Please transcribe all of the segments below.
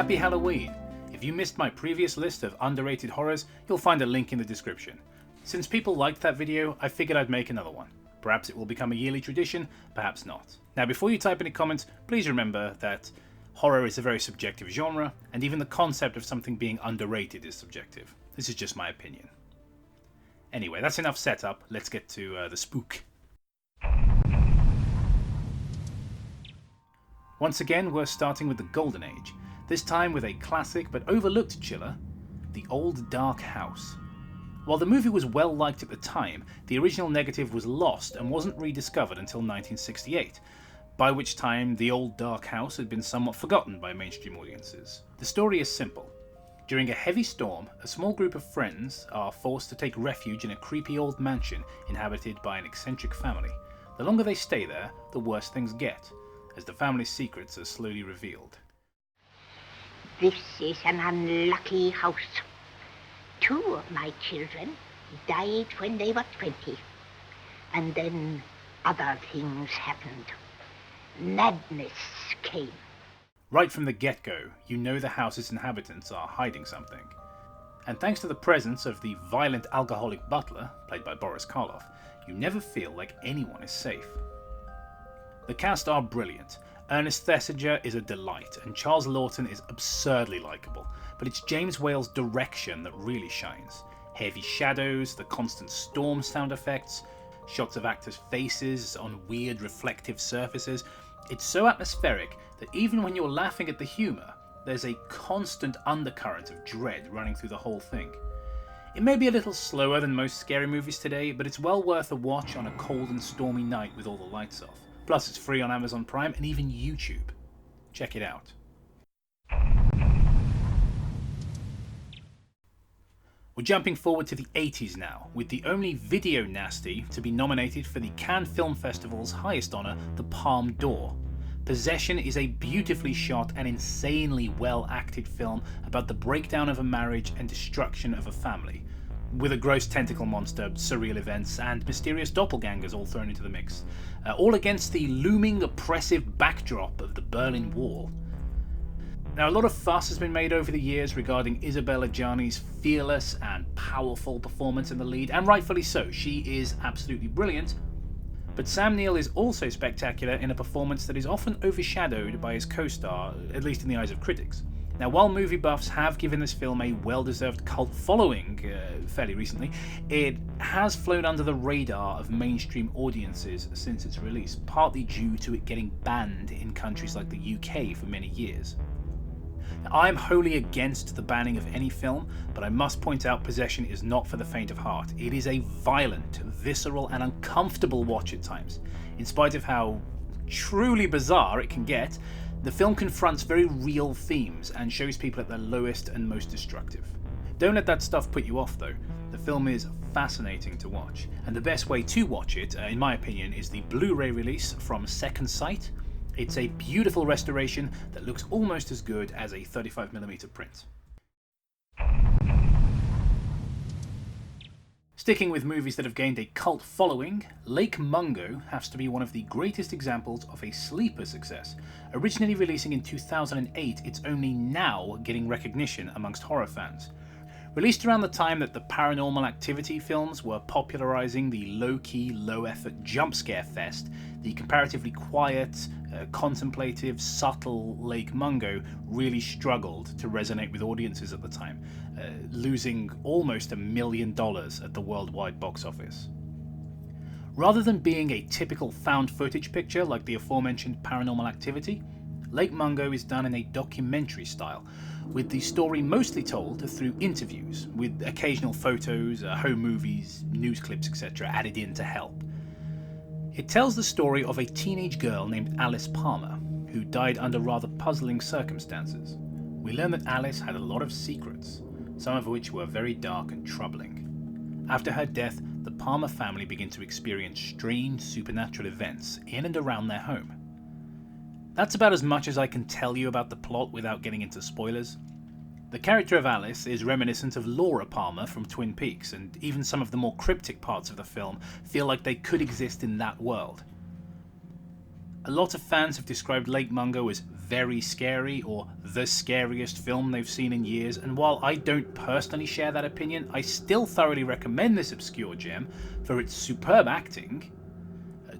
Happy Halloween! If you missed my previous list of underrated horrors, you'll find a link in the description. Since people liked that video, I figured I'd make another one. Perhaps it will become a yearly tradition, perhaps not. Now before you type any comments, please remember that horror is a very subjective genre, and even the concept of something being underrated is subjective. This is just my opinion. Anyway, that's enough setup, let's get to the spook. Once again, we're starting with the Golden Age, this time with a classic but overlooked chiller, The Old Dark House. While the movie was well liked at the time, the original negative was lost and wasn't rediscovered until 1968, by which time The Old Dark House had been somewhat forgotten by mainstream audiences. The story is simple. During a heavy storm, a small group of friends are forced to take refuge in a creepy old mansion inhabited by an eccentric family. The longer they stay there, the worse things get, as the family's secrets are slowly revealed. This is an unlucky house. 2 of my children died when they were 20. And then other things happened. Madness came. Right from the get-go, you know the house's inhabitants are hiding something. And thanks to the presence of the violent alcoholic butler, played by Boris Karloff, you never feel like anyone is safe. The cast are brilliant. Ernest Thesiger is a delight, and Charles Lawton is absurdly likeable, but it's James Whale's direction that really shines. Heavy shadows, the constant storm sound effects, shots of actors' faces on weird reflective surfaces. It's so atmospheric that even when you're laughing at the humour, there's a constant undercurrent of dread running through the whole thing. It may be a little slower than most scary movies today, but it's well worth a watch on a cold and stormy night with all the lights off. Plus it's free on Amazon Prime and even YouTube. Check it out. We're jumping forward to the 80s now, with the only video nasty to be nominated for the Cannes Film Festival's highest honour, the Palme d'Or. Possession is a beautifully shot and insanely well acted film about the breakdown of a marriage and destruction of a family, with a gross tentacle monster, surreal events, and mysterious doppelgangers all thrown into the mix, all against the looming oppressive backdrop of the Berlin Wall. Now, a lot of fuss has been made over the years regarding Isabelle Adjani's fearless and powerful performance in the lead, and rightfully so. She is absolutely brilliant, but Sam Neill is also spectacular in a performance that is often overshadowed by his co-star, at least in the eyes of critics. Now, while movie buffs have given this film a well-deserved cult following fairly recently, it has flown under the radar of mainstream audiences since its release, partly due to it getting banned in countries like the UK for many years. Now, I'm wholly against the banning of any film, but I must point out Possession is not for the faint of heart. It is a violent, visceral, and uncomfortable watch at times. In spite of how truly bizarre it can get, the film confronts very real themes and shows people at their lowest and most destructive. Don't let that stuff put you off though. The film is fascinating to watch, and the best way to watch it, in my opinion, is the Blu-ray release from Second Sight. It's a beautiful restoration that looks almost as good as a 35mm print. Sticking with movies that have gained a cult following, Lake Mungo has to be one of the greatest examples of a sleeper success. Originally releasing in 2008, it's only now getting recognition amongst horror fans. Released around the time that the Paranormal Activity films were popularizing the low-key, low-effort jump scare fest, the comparatively quiet, contemplative, subtle Lake Mungo really struggled to resonate with audiences at the time, losing almost $1 million at the worldwide box office. Rather than being a typical found footage picture like the aforementioned Paranormal Activity, Lake Mungo is done in a documentary style, with the story mostly told through interviews, with occasional photos, home movies, news clips, etc. added in to help. It tells the story of a teenage girl named Alice Palmer, who died under rather puzzling circumstances. We learn that Alice had a lot of secrets, some of which were very dark and troubling. After her death, the Palmer family began to experience strange supernatural events in and around their home. That's about as much as I can tell you about the plot without getting into spoilers. The character of Alice is reminiscent of Laura Palmer from Twin Peaks, and even some of the more cryptic parts of the film feel like they could exist in that world. A lot of fans have described Lake Mungo as very scary or the scariest film they've seen in years, and while I don't personally share that opinion, I still thoroughly recommend this obscure gem for its superb acting,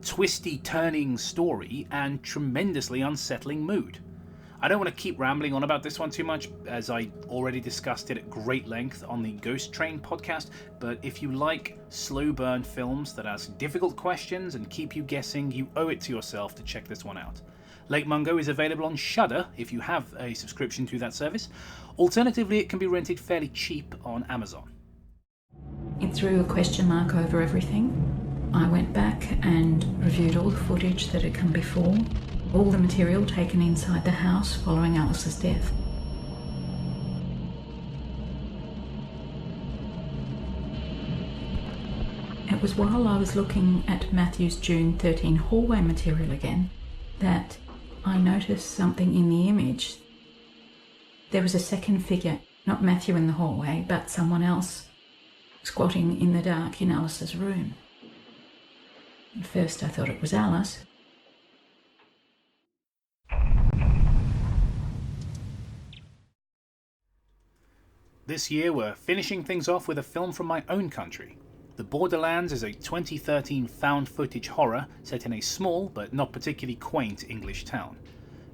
twisty turning story, and tremendously unsettling mood. I don't want to keep rambling on about this one too much, as I already discussed it at great length on the Ghost Train podcast, but if you like slow burn films that ask difficult questions and keep you guessing, you owe it to yourself to check this one out. Lake Mungo is available on Shudder if you have a subscription to that service. Alternatively, it can be rented fairly cheap on Amazon. It threw a question mark over everything. I went back and reviewed all the footage that had come before, all the material taken inside the house following Alice's death. It was while I was looking at Matthew's June 13 hallway material again that I noticed something in the image. There was a second figure, not Matthew in the hallway, but someone else, squatting in the dark in Alice's room. At first I thought it was Alice. This year we're finishing things off with a film from my own country. The Borderlands is a 2013 found footage horror set in a small but not particularly quaint English town.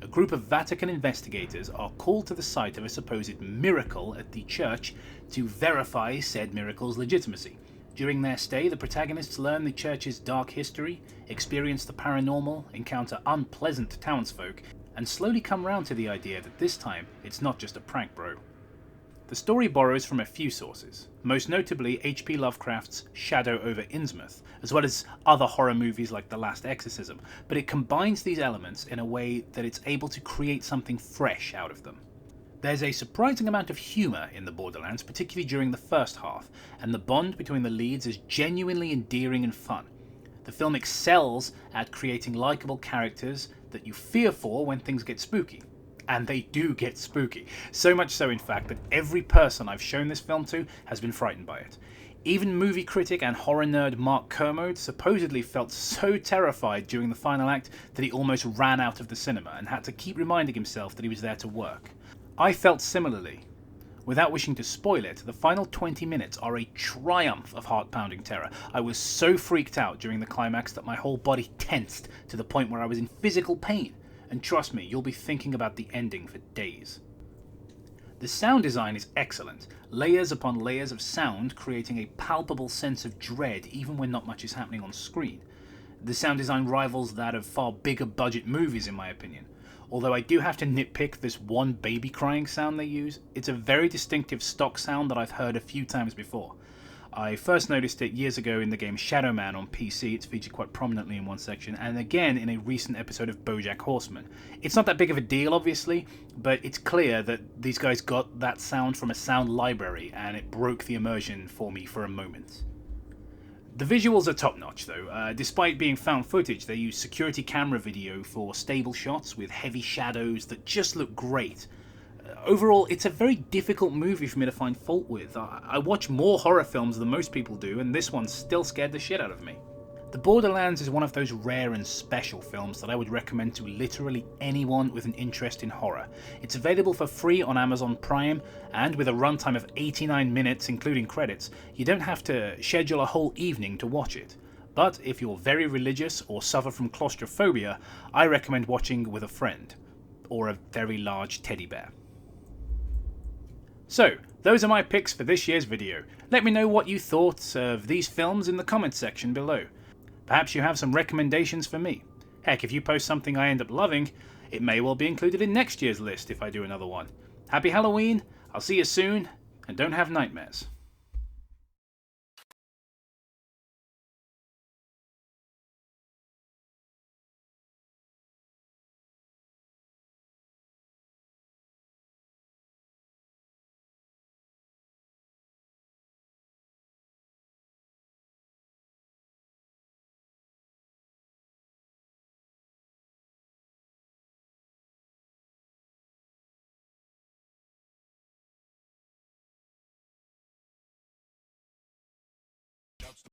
A group of Vatican investigators are called to the site of a supposed miracle at the church to verify said miracle's legitimacy. During their stay, the protagonists learn the church's dark history, experience the paranormal, encounter unpleasant townsfolk, and slowly come round to the idea that this time it's not just a prank bro. The story borrows from a few sources, most notably H.P. Lovecraft's Shadow over Innsmouth, as well as other horror movies like The Last Exorcism, but it combines these elements in a way that it's able to create something fresh out of them. There's a surprising amount of humour in the Borderlands, particularly during the first half, and the bond between the leads is genuinely endearing and fun. The film excels at creating likeable characters that you fear for when things get spooky. And they do get spooky. So much so, in fact, that every person I've shown this film to has been frightened by it. Even movie critic and horror nerd Mark Kermode supposedly felt so terrified during the final act that he almost ran out of the cinema and had to keep reminding himself that he was there to work. I felt similarly. Without wishing to spoil it, the final 20 minutes are a triumph of heart-pounding terror. I was so freaked out during the climax that my whole body tensed to the point where I was in physical pain. And trust me, you'll be thinking about the ending for days. The sound design is excellent, layers upon layers of sound creating a palpable sense of dread even when not much is happening on screen. The sound design rivals that of far bigger budget movies in my opinion. Although I do have to nitpick this one baby crying sound they use, it's a very distinctive stock sound that I've heard a few times before. I first noticed it years ago in the game Shadow Man on PC. It's featured quite prominently in one section, and again in a recent episode of BoJack Horseman. It's not that big of a deal, obviously, but it's clear that these guys got that sound from a sound library, and it broke the immersion for me for a moment. The visuals are top-notch, though. Despite being found footage, they use security camera video for stable shots with heavy shadows that just look great. Overall, it's a very difficult movie for me to find fault with. I watch more horror films than most people do, and this one still scared the shit out of me. The Borderlands is one of those rare and special films that I would recommend to literally anyone with an interest in horror. It's available for free on Amazon Prime, and with a runtime of 89 minutes including credits, you don't have to schedule a whole evening to watch it. But if you're very religious or suffer from claustrophobia, I recommend watching with a friend, or a very large teddy bear. So, those are my picks for this year's video. Let me know what you thought of these films in the comments section below. Perhaps you have some recommendations for me. Heck, if you post something I end up loving, it may well be included in next year's list if I do another one. Happy Halloween, I'll see you soon, and don't have nightmares.